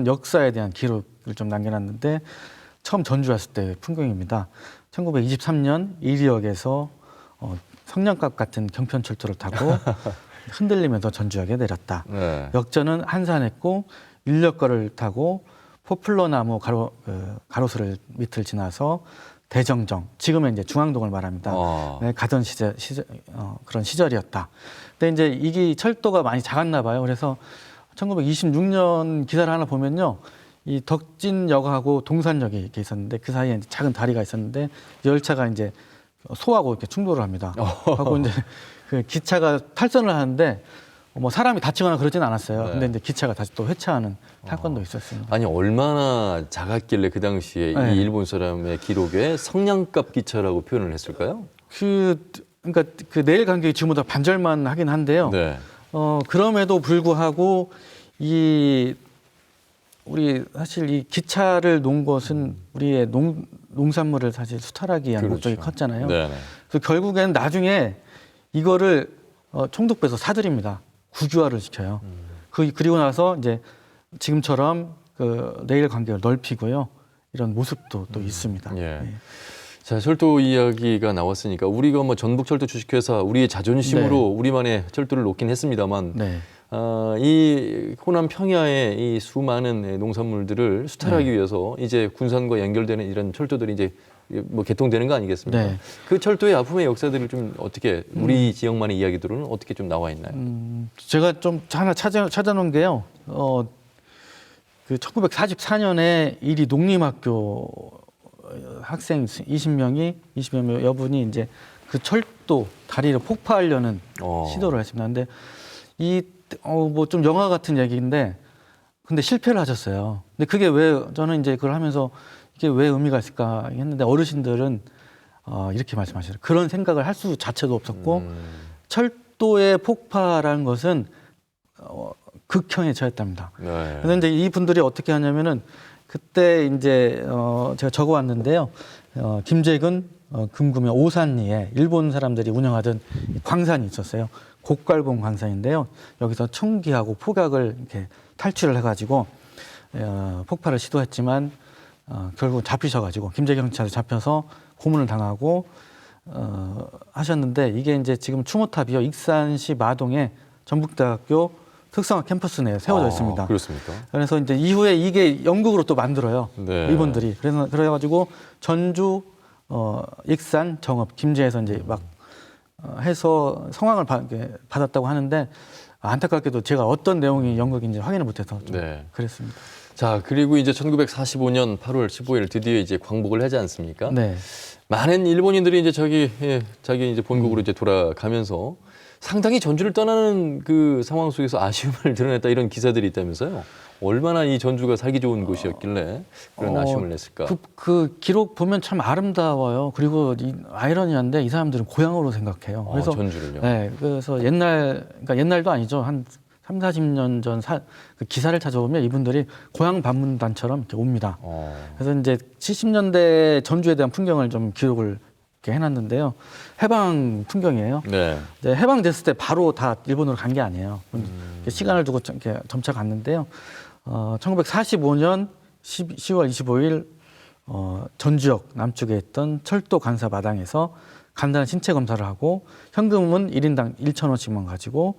역사에 대한 기록을 좀 남겨놨는데 처음 전주 왔을 때 풍경입니다. 1923년 이리역에서 성냥갑 같은 경편철도를 타고 흔들리면서 전주역에 내렸다. 네. 역전은 한산했고 인력거를 타고 포플러나무 가로수를 밑을 지나서 대정정, 지금은 이제 중앙동을 말합니다. 네, 가던 그런 시절이었다. 근데 이제 이게 철도가 많이 작았나 봐요. 그래서 1926년 기사를 하나 보면요, 이 덕진역하고 동산역이 이렇게 있었는데 그 사이에 이제 작은 다리가 있었는데 열차가 이제 소하고 이렇게 충돌을 합니다. 하고 이제 그 기차가 탈선을 하는데 뭐 사람이 다치거나 그러진 않았어요. 네. 근데 이제 기차가 다시 또 회차하는 사건도 있었습니다. 아니 얼마나 작았길래 그 당시에 네. 이 일본 사람의 기록에 성냥갑 기차라고 표현을 했을까요? 그러니까 그 내일 간격이 지금보다 반절만 하긴 한데요. 네. 그럼에도 불구하고 우리 사실 이 기차를 놓은 것은 우리의 농산물을 사실 수탈하기 위한 목적이 컸잖아요. 네네. 그래서 결국에는 나중에 이거를 총독부에서 사들입니다. 국유화를 시켜요. 그리고 나서 이제 지금처럼 그 레일 간격을 넓히고요. 이런 모습도 또 있습니다. 예. 예. 자, 철도 이야기가 나왔으니까 우리가 뭐 전북철도 주식회사 우리의 자존심으로 네. 우리만의 철도를 놓긴 했습니다만 네. 이 호남 평야의 이 수많은 농산물들을 수탈하기 위해서 이제 군산과 연결되는 이런 철도들이 이제 뭐 개통되는 거 아니겠습니까? 네. 그 철도의 아픔의 역사들을 좀 어떻게 우리 지역만의 이야기들은 어떻게 좀 나와 있나요? 제가 좀 하나 찾아놓은 게요. 그 1944년에 이리 농림학교 학생 20여 명 여분이 이제 그 철도 다리를 폭파하려는 시도를 했습니다. 근데 뭐 좀 영화 같은 얘기인데 근데 실패를 하셨어요. 근데 그게 왜 저는 이제 그걸 하면서 이게 왜 의미가 있을까 했는데 어르신들은 이렇게 말씀하시더라고요. 그런 생각을 할 수 자체도 없었고 철도의 폭파라는 것은 극형에 처했답니다. 네. 그래서 이제 이 분들이 어떻게 하냐면은 그때 이제 제가 적어왔는데요. 김재근 금구면 오산리에 일본 사람들이 운영하던 광산이 있었어요. 곡갈봉 광산인데요. 여기서 총기하고 포격을 이렇게 탈취를 해가지고 폭발을 시도했지만 결국 잡히셔가지고 김재경 경찰에 잡혀서 고문을 당하고 하셨는데 이게 이제 지금 추모탑이요. 익산시 마동에 전북대학교 특성화 캠퍼스 내에 세워져 있습니다. 그렇습니까? 그래서 이제 이후에 이게 연극으로 또 만들어요. 네. 이분들이. 그래가지고 전주, 익산, 정읍, 김제에서 이제 막 해서 성황을 받았다고 하는데 안타깝게도 제가 어떤 내용이 연극인지 확인을 못해서 좀 네. 그랬습니다. 자, 그리고 이제 1945년 8월 15일 드디어 이제 광복을 하지 않습니까? 네. 많은 일본인들이 이제 자기 이제 본국으로 이제 돌아가면서 상당히 전주를 떠나는 그 상황 속에서 아쉬움을 드러냈다 이런 기사들이 있다면서요. 얼마나 이 전주가 살기 좋은 곳이었길래 그런 아쉬움을 냈을까? 그 기록 보면 참 아름다워요. 그리고 아이러니한데 이 사람들은 고향으로 생각해요. 그래서 전주를요. 네, 그래서 그러니까 옛날도 아니죠. 한 3, 40년 전 그 기사를 찾아보면 이분들이 고향 방문단처럼 이렇게 옵니다. 그래서 이제 70년대 전주에 대한 풍경을 좀 기록을 이렇게 해놨는데요. 해방 풍경이에요. 네. 이제 해방됐을 때 바로 다 일본으로 간 게 아니에요. 시간을 두고 이렇게 점차 갔는데요. 1945년 10월 25일 전주역 남쪽에 있던 철도 간사 마당에서 간단한 신체 검사를 하고 현금은 1인당 1,000원씩만 가지고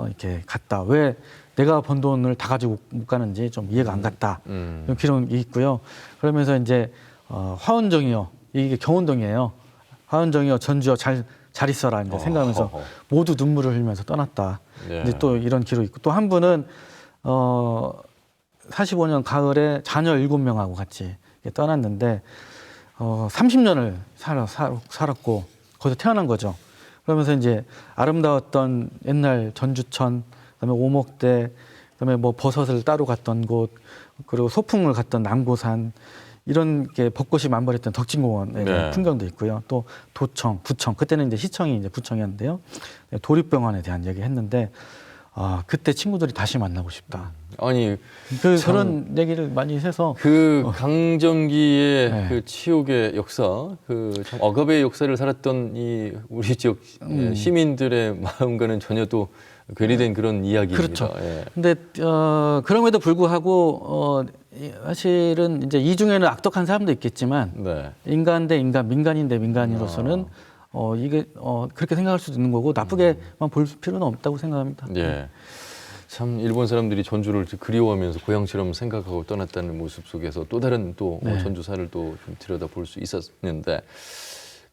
이렇게 갔다. 왜 내가 번 돈을 다 가지고 못 가는지 좀 이해가 안 갔다. 이런 기록이 있고요. 그러면서 이제 화원정이요. 이게 경운동이에요. 화원정이요. 전주요. 잘 있어라 이제 생각하면서 모두 눈물을 흘리면서 떠났다. 네. 이제 또 이런 기록이 있고 또 한 분은 45년 가을에 자녀 7명하고 같이 떠났는데 30년을 살았고 거기서 태어난 거죠. 그러면서 이제 아름다웠던 옛날 전주천, 그다음에 오목대, 그다음에 뭐 버섯을 따러 갔던 곳, 그리고 소풍을 갔던 남고산 이런 게 벚꽃이 만발했던 덕진공원의 네. 풍경도 있고요. 또 도청, 부청, 그때는 이제 시청이 이제 부청이었는데요. 도립병원에 대한 얘기했는데 그때 친구들이 다시 만나고 싶다. 아니 그런 얘기를 많이 해서 그 강점기의 네. 그 치욕의 역사, 그 참 억압의 역사를 살았던 이 우리 지역 시민들의 마음과는 전혀 또 괴리된 그런 이야기입니다. 그렇죠. 예. 근데 그럼에도 불구하고 사실은 이제 이 중에는 악덕한 사람도 있겠지만 네. 인간 대 인간, 민간인 대 민간인으로서는 이게 그렇게 생각할 수도 있는 거고 나쁘게만 볼 필요는 없다고 생각합니다. 예. 참 일본 사람들이 전주를 그리워하면서 고향처럼 생각하고 떠났다는 모습 속에서 또 다른 또 네. 전주사를 또 좀 들여다볼 수 있었는데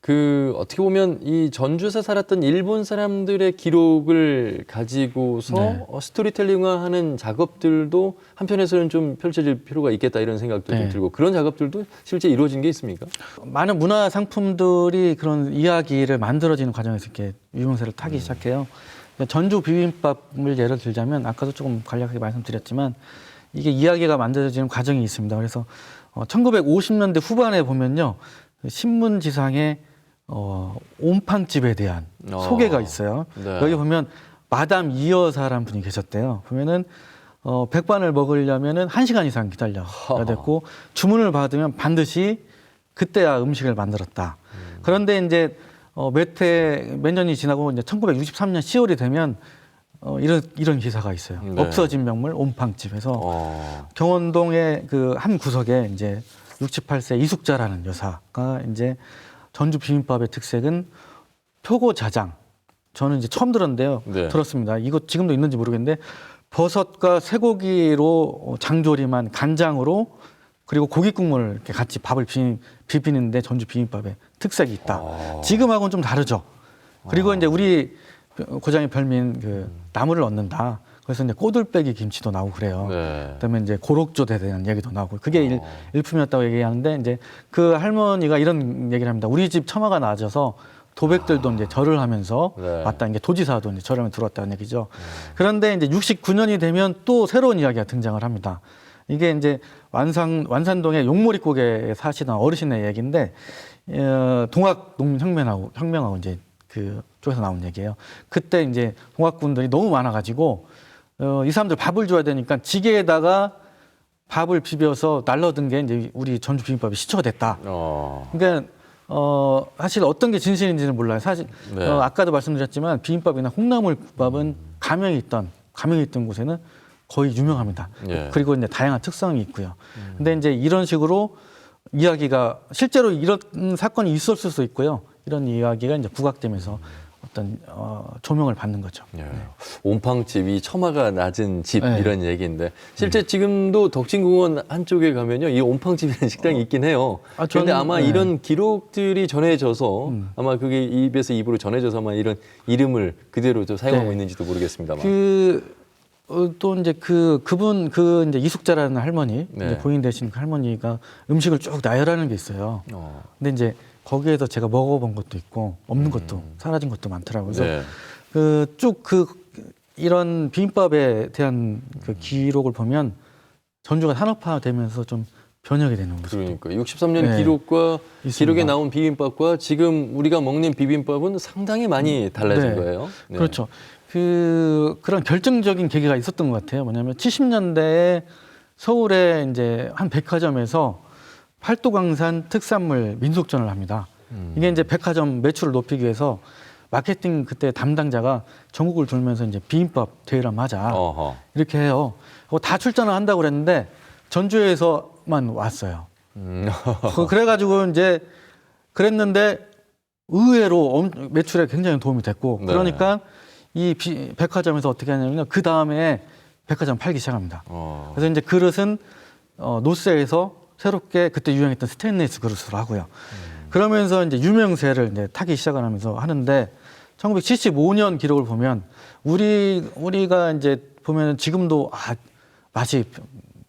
그 어떻게 보면 이 전주사 살았던 일본 사람들의 기록을 가지고서 네. 스토리텔링화하는 작업들도 한편에서는 좀 펼쳐질 필요가 있겠다 이런 생각도 좀 네. 들고 그런 작업들도 실제 이루어진 게 있습니까? 많은 문화 상품들이 그런 이야기를 만들어지는 과정에서 이렇게 유명세를 타기 시작해요. 전주 비빔밥을 예를 들자면 아까도 조금 간략하게 말씀드렸지만 이게 이야기가 만들어지는 과정이 있습니다. 그래서 1950년대 후반에 보면요. 신문지상에 온팡집에 대한 소개가 있어요. 네. 여기 보면 마담 이여사라는 분이 계셨대요. 보면은 백반을 먹으려면은 1시간 이상 기다려야 됐고 주문을 받으면 반드시 그때야 음식을 만들었다. 그런데 이제 몇 년이 지나고 이제 1963년 10월이 되면 이런 기사가 있어요. 네. 없어진 명물 온팡집에서 경원동의 그 한 구석에 이제 68세 이숙자라는 여사가 이제 전주 비빔밥의 특색은 표고자장. 저는 이제 처음 들었는데요. 네. 들었습니다. 이거 지금도 있는지 모르겠는데 버섯과 쇠고기로 장조림한 간장으로 그리고 고기 국물을 이렇게 같이 밥을 비비는데 전주 비빔밥의 특색이 있다. 지금하고는 좀 다르죠. 그리고 이제 우리 고장의 별민 그 나물을 얻는다. 그래서 이제 꼬들빼기 김치도 나오고 그래요. 네. 그다음에 이제 고록조에 대한 얘기도 나오고 그게 일품이었다고 얘기하는데 이제 그 할머니가 이런 얘기를 합니다. 우리 집 처마가 낮아서 도백들도 이제 절을 하면서 네. 왔다. 이제 도지사도 이제 절하면 들어왔다는 얘기죠. 그런데 이제 69년이 되면 또 새로운 이야기가 등장을 합니다. 이게 이제 완산동의 용모리고개에 사시던 어르신의 얘기인데 동학 농민혁명하고 이제 그 쪽에서 나온 얘기예요. 그때 이제 동학군들이 너무 많아가지고 이 사람들 밥을 줘야 되니까 지게에다가 밥을 비벼서 날라든 게 이제 우리 전주 비빔밥이 시초가 됐다. 그러니까 사실 어떤 게 진실인지는 몰라요. 사실 네. 아까도 말씀드렸지만 비빔밥이나 콩나물밥은 가명이 있던 곳에는 거의 유명합니다. 예. 그리고 이제 다양한 특성이 있고요. 근데 이제 이런 식으로 이야기가 실제로 이런 사건이 있었을 수 있고요. 이런 이야기가 이제 부각되면서 어떤 조명을 받는 거죠. 예. 온팡집이 처마가 낮은 집 네. 이런 얘기인데 실제 지금도 덕진공원 한쪽에 가면요 이 온팡집이라는 식당이 있긴 해요. 그런데 아마 네. 이런 기록들이 전해져서 아마 그게 입에서 입으로 전해져서만 이런 이름을 그대로 좀 사용하고 네. 있는지도 모르겠습니다만. 또 이제 그분 이제 이숙자라는 할머니 네. 이제 부인 되신 그 할머니가 음식을 쭉 나열하는 게 있어요. 근데 이제 거기에서 제가 먹어본 것도 있고 없는 것도 사라진 것도 많더라고요. 그래서 네. 이런 비빔밥에 대한 그 기록을 보면 전주가 산업화되면서 좀 변혁이 되는 거죠. 그러니까 63년 네. 기록에 있습니다. 나온 비빔밥과 지금 우리가 먹는 비빔밥은 상당히 많이 달라진 네. 거예요. 네. 그렇죠. 그런 결정적인 계기가 있었던 것 같아요. 뭐냐면 70년대에 서울에 이제 한 백화점에서 팔도강산 특산물 민속전을 합니다. 이게 이제 백화점 매출을 높이기 위해서 마케팅 그때 담당자가 전국을 돌면서 이제 비빔밥 대회를 한번 하자. 어허. 이렇게 해요. 다 출전을 한다고 그랬는데 전주에서만 왔어요. 그래가지고 이제 그랬는데 의외로 매출에 굉장히 도움이 됐고 네. 그러니까 이 백화점에서 어떻게 하냐면요. 그 다음에 백화점 팔기 시작합니다. 그래서 이제 그릇은 노스에서 새롭게 그때 유행했던 스테인리스 그릇으로 하고요. 그러면서 이제 유명세를 이제 타기 시작을 하면서 하는데 1975년 기록을 보면 우리가 이제 보면 지금도 맛이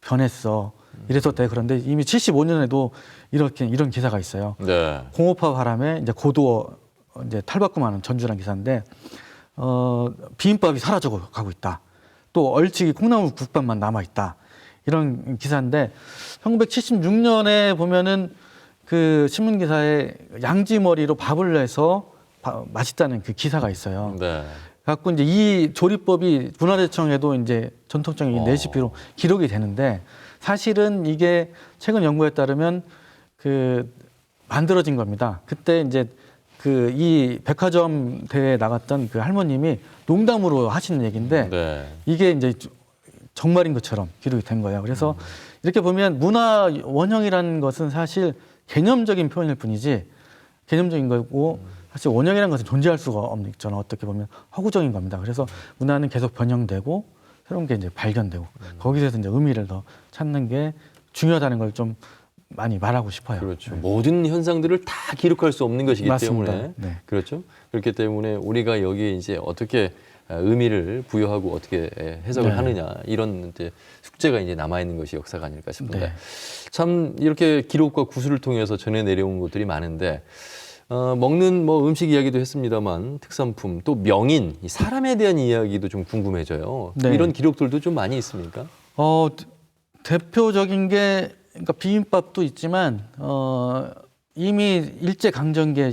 변했어. 이랬었대. 그런데 이미 75년에도 이런 기사가 있어요. 네. 공업화 바람에 이제 고도어 이제 탈바꿈하는 전주라는 기사인데 비빔밥이 사라져 가고 있다. 또 얼치기 콩나물 국밥만 남아 있다. 이런 기사인데 1976년에 보면은 그 신문 기사에 양지머리로 밥을 내서 맛있다는 그 기사가 있어요. 네. 갖고 이제 이 조리법이 문화재청에도 이제 전통적인 레시피로 기록이 되는데 사실은 이게 최근 연구에 따르면 그 만들어진 겁니다. 그때 이제 그 이 백화점 대회에 나갔던 그 할머님이 농담으로 하시는 얘기인데 네. 이게 이제 정말인 것처럼 기록이 된 거예요. 그래서 이렇게 보면 문화 원형이라는 것은 사실 개념적인 표현일 뿐이지 개념적인 거고 사실 원형이라는 것은 존재할 수가 없는 있잖아. 어떻게 보면 허구적인 겁니다. 그래서 문화는 계속 변형되고 새로운 게 이제 발견되고 거기서 이제 의미를 더 찾는 게 중요하다는 걸 좀 많이 말하고 싶어요. 그렇죠. 모든 현상들을 다 기록할 수 없는 것이기 맞습니다. 때문에 네. 그렇죠. 그렇기 때문에 우리가 여기에 이제 어떻게 의미를 부여하고 어떻게 해석을 네. 하느냐 이런 이제 숙제가 이제 남아 있는 것이 역사가 아닐까 싶은데 네. 참 이렇게 기록과 구술을 통해서 전해 내려온 것들이 많은데 먹는 뭐 음식 이야기도 했습니다만 특산품 또 명인 이 사람에 대한 이야기도 좀 궁금해져요. 네. 이런 기록들도 좀 많이 있습니까? 대표적인 게 그러니까 비빔밥도 있지만 이미 일제 강점기에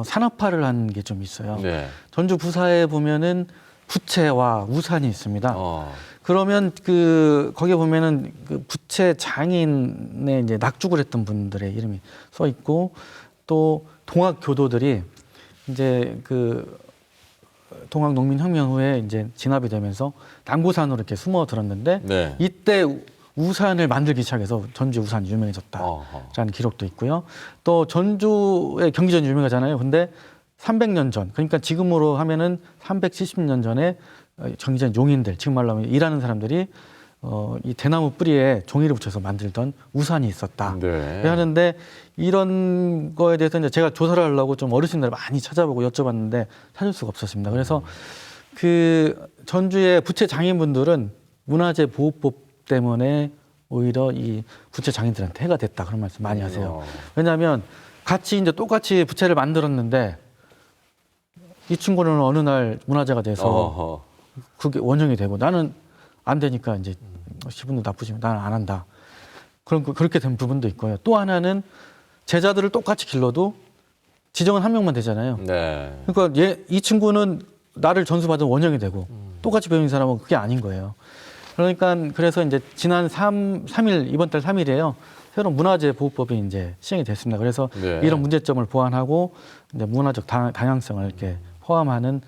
산업화를 한 게 좀 있어요. 네. 전주 부사에 보면은 부채와 우산이 있습니다. 어. 그러면 거기에 보면은 그 부채 장인의 이제 낙죽을 했던 분들의 이름이 써 있고 또 동학 교도들이 이제 동학 농민혁명 후에 이제 진압이 되면서 남구산으로 이렇게 숨어 들었는데 네. 이때 우산을 만들기 시작해서 전주 우산이 유명해졌다라는 어허. 기록도 있고요. 또 전주의 경기전이 유명하잖아요. 근데 300년 전, 그러니까 지금으로 하면은 370년 전에 경기전 용인들, 지금 말로 하면 일하는 사람들이 이 대나무 뿌리에 종이를 붙여서 만들던 우산이 있었다. 네. 하는데 이런 거에 대해서 이제 제가 조사를 하려고 좀 어르신들 많이 찾아보고 여쭤봤는데 찾을 수가 없었습니다. 그래서 그 전주의 부채 장인분들은 문화재 보호법 때문에 오히려 이 부채 장인들한테 해가 됐다 그런 말씀 많이 하세요. 왜냐하면 같이 이제 똑같이 부채를 만들었는데 이 친구는 어느 날 문화재가 돼서 어허. 그게 원형이 되고 나는 안 되니까 이제 기분도 나쁘지만 나는 안 한다. 그렇게 된 부분도 있고요. 또 하나는 제자들을 똑같이 길러도 지정은 한 명만 되잖아요. 네. 그러니까 이 친구는 나를 전수받은 원형이 되고 똑같이 배운 사람은 그게 아닌 거예요. 그러니까 그래서 이제 지난 3일 이번 달 3일에요. 새로운 문화재 보호법이 이제 시행이 됐습니다. 그래서 네. 이런 문제점을 보완하고 이제 문화적 다양성을 이렇게 포함하는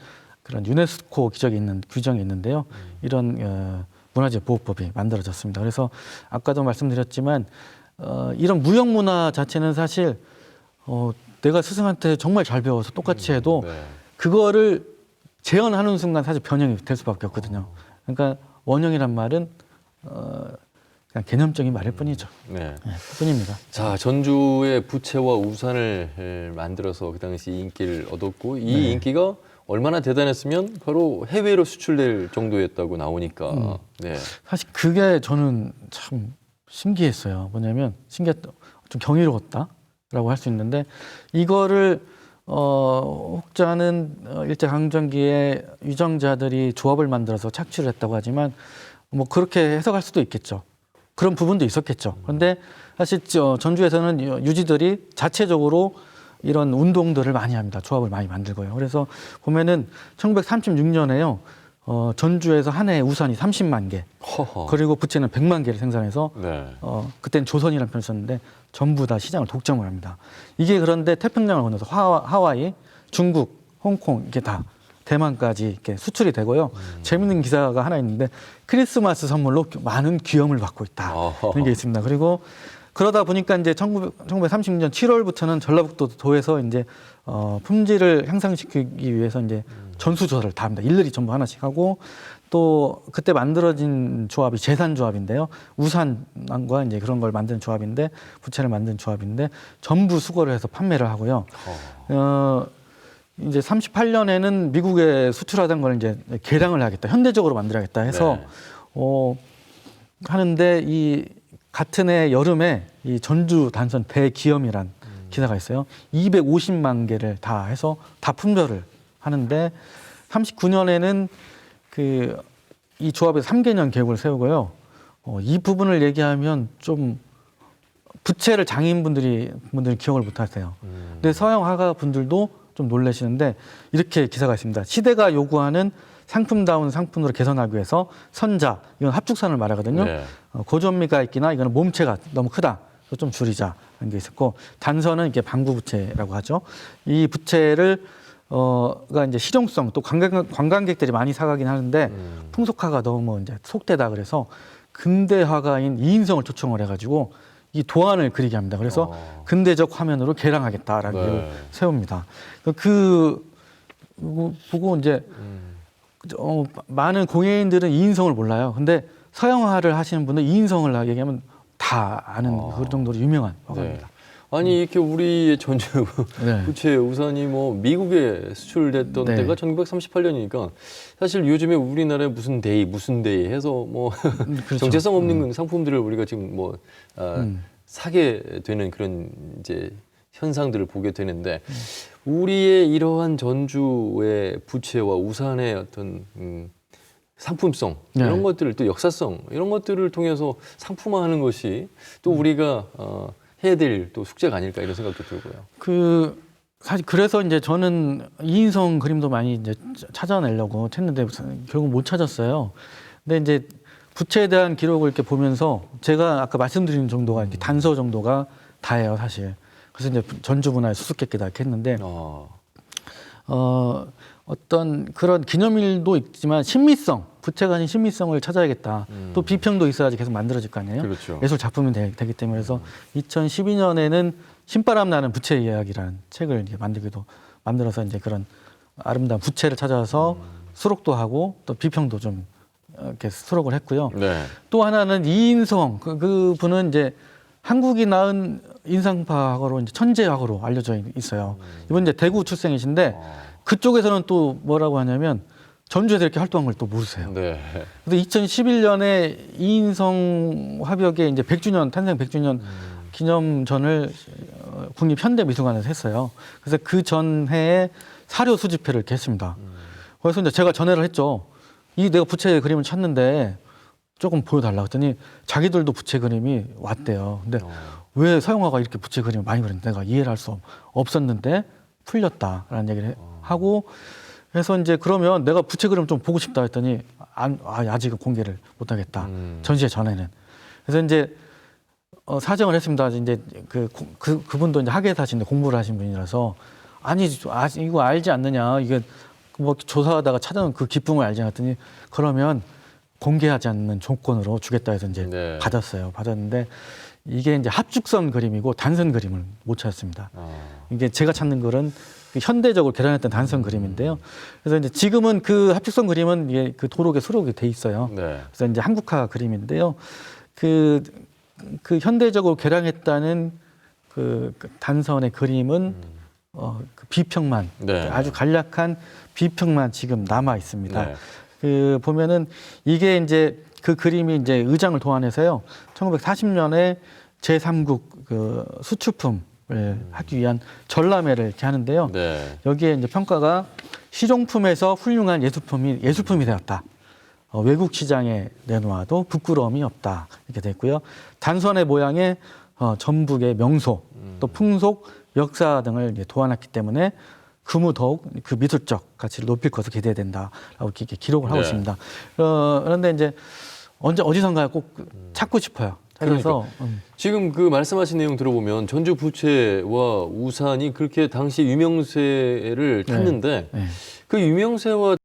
그런 유네스코 규정이 있는데요. 이런 문화재 보호법이 만들어졌습니다. 그래서 아까도 말씀드렸지만 이런 무형 문화 자체는 사실 내가 스승한테 정말 잘 배워서 똑같이 해도 네. 그거를 재현하는 순간 사실 변형이 될 수밖에 없거든요. 그러니까 원형이란 말은 그냥 개념적인 말일 뿐이죠. 네. 뿐입니다. 자, 전주의 부채와 우산을 만들어서 그 당시 인기를 얻었고 이 인기가 얼마나 대단했으면 바로 해외로 수출될 정도였다고 나오니까. 네. 사실 그게 저는 참 신기했어요. 뭐냐면 좀 경이로웠다라고 할 수 있는데 이거를 혹자는 일제 강점기에 유정자들이 조합을 만들어서 착취를 했다고 하지만 뭐 그렇게 해석할 수도 있겠죠. 그런 부분도 있었겠죠. 그런데 사실 전주에서는 유지들이 자체적으로 이런 운동들을 많이 합니다. 조합을 많이 만들고요. 그래서 보면은 1936년에요. 전주에서 한 해에 우산이 30만 개, 허허. 그리고 부채는 100만 개를 생산해서 네. 그때는 조선이라는 편을 썼는데 전부 다 시장을 독점을 합니다. 이게 그런데 태평양을 건너서 하와이, 중국, 홍콩 이게 다 대만까지 이렇게 수출이 되고요. 재밌는 기사가 하나 있는데 크리스마스 선물로 많은 귀염을 받고 있다. 이런 게 있습니다. 그리고 그러다 보니까 이제 1930년 7월부터는 전라북도 도에서 이제 품질을 향상시키기 위해서 이제 전수조사를 다 합니다. 일일이 전부 하나씩 하고 또 그때 만들어진 조합이 제산조합인데요. 우산과 이제 그런 걸 만드는 조합인데 부채를 만드는 조합인데 전부 수거를 해서 판매를 하고요. 이제 38년에는 미국에 수출하던 걸 이제 개량을 하겠다, 현대적으로 만들어야겠다 해서 네. 하는데 이 같은 해 여름에 이 전주 단선 대기염이란 기사가 있어요. 250만 개를 다 해서 다 품절을 하는데 39년에는 이 조합에서 3개년 계획을 세우고요. 이 부분을 얘기하면 좀 부채를 장인분들이 기억을 못 하세요. 근데 서양 화가 분들도 좀 놀라시는데 이렇게 기사가 있습니다. 시대가 요구하는 상품다운 상품으로 개선하기 위해서 이건 합죽산을 말하거든요. 네. 고전미가 있기나 이거는 몸체가 너무 크다. 그래서 좀 줄이자. 게 있었고 단서는 이게 방부 부채라고 하죠. 이 부채를 가 이제 실용성 또 관광객들이 많이 사가긴 하는데 풍속화가 너무 이제 속되다 그래서 근대 화가인 이인성을 초청을 해가지고 이 도안을 그리게 합니다. 그래서 근대적 화면으로 개량하겠다라는 계획을 세웁니다. 그 보고 이제 많은 공예인들은 이인성을 몰라요. 근데 서양화를 하시는 분은 이인성을 얘기하면 다 아는 그 정도로 유명한 화가입니다. 아니 이렇게 우리의 전주 네. 부채 우산이 뭐 미국에 수출됐던 네. 때가 1938년이니까 사실 요즘에 우리나라에 무슨 데이 해서 뭐 그렇죠. 정체성 없는 상품들을 우리가 지금 뭐 사게 되는 그런 이제 현상들을 보게 되는데 우리의 이러한 전주의 부채와 우산의 어떤 상품성 네. 이런 것들을 또 역사성 이런 것들을 통해서 상품화하는 것이 또 우리가 해야 될 또 숙제가 아닐까 이런 생각도 들고요. 사실 그래서 이제 저는 이인성 그림도 많이 이제 찾아내려고 했는데 결국 못 찾았어요. 근데 이제 부채에 대한 기록을 이렇게 보면서 제가 아까 말씀드린 정도가 이렇게 단서 정도가 다예요, 사실. 그래서 이제 전주 문화의 수수께끼다 이렇게 했는데 어떤 그런 기념일도 있지만 신미성, 부채가 아닌 신미성을 찾아야겠다. 또 비평도 있어야지 계속 만들어질 거 아니에요. 그렇죠. 예술 작품이 되기 때문에 그래서 2012년에는 신바람 나는 부채 이야기라는 책을 이제 만들어서 이제 그런 아름다운 부채를 찾아서 수록도 하고 또 비평도 좀 이렇게 수록을 했고요. 네. 또 하나는 이인성 그 분은 이제 한국이 낳은 인상파학으로 이제 천재학으로 알려져 있어요. 이분 이제 대구 출생이신데 그쪽에서는 또 뭐라고 하냐면 전주에서 이렇게 활동한 걸 또 모르세요. 네. 근데 2011년에 이인성 화벽의 이제 100주년 탄생 100주년 기념전을 국립현대미술관에서 했어요. 그래서 그 전해에 사료 수집회를 이렇게 했습니다. 그래서 이제 제가 전해를 했죠. 내가 부채 그림을 찾는데 조금 보여달라 했더니 자기들도 부채 그림이 왔대요. 근데 왜 서영화가 이렇게 부채 그림을 많이 그렸는데 내가 이해를 할 수 없었는데 풀렸다라는 얘기를 하고 그래서 이제 그러면 내가 부채 그림 좀 보고 싶다 했더니 아직은 공개를 못 하겠다. 전시회 전에는. 그래서 이제 사정을 했습니다. 이제 그분도 이제 학예에 사시는데 공부를 하신 분이라서 아니 이거 알지 않느냐. 이게 뭐 조사하다가 찾아온 그 기쁨을 알지 않았더니 그러면 공개하지 않는 조건으로 주겠다 해서 이제 네. 받았어요. 받았는데 이게 이제 합죽선 그림이고 단선 그림을 못 찾았습니다. 이게 제가 찾는 글은 현대적으로 개량했던 단선 그림인데요. 그래서 이제 지금은 그 합죽선 그림은 이게 그 도록에 수록이 돼 있어요. 네. 그래서 이제 한국화 그림인데요. 그 현대적으로 개량했다는 그 단선의 그림은 그 비평만 네. 아주 간략한 비평만 지금 남아 있습니다. 네. 보면은 이게 이제 그 그림이 이제 의장을 도안해서요. 1940년에 제3국 그 수출품을 하기 위한 전람회를 이렇게 하는데요. 네. 여기에 이제 평가가 시종품에서 훌륭한 예술품이 되었다. 외국 시장에 내놓아도 부끄러움이 없다. 이렇게 됐고요. 단선의 모양에 전북의 명소, 또 풍속, 역사 등을 이제 도안했기 때문에 더욱 그 미술적 가치를 높일 것을 기대된다라고 이렇게 기록을 하고 네. 있습니다. 그런데 이제 어디선가 꼭 찾고 싶어요. 그래서 지금 그 말씀하신 내용 들어보면 전주 부채와 우산이 그렇게 당시 유명세를 탔는데 네. 그 유명세와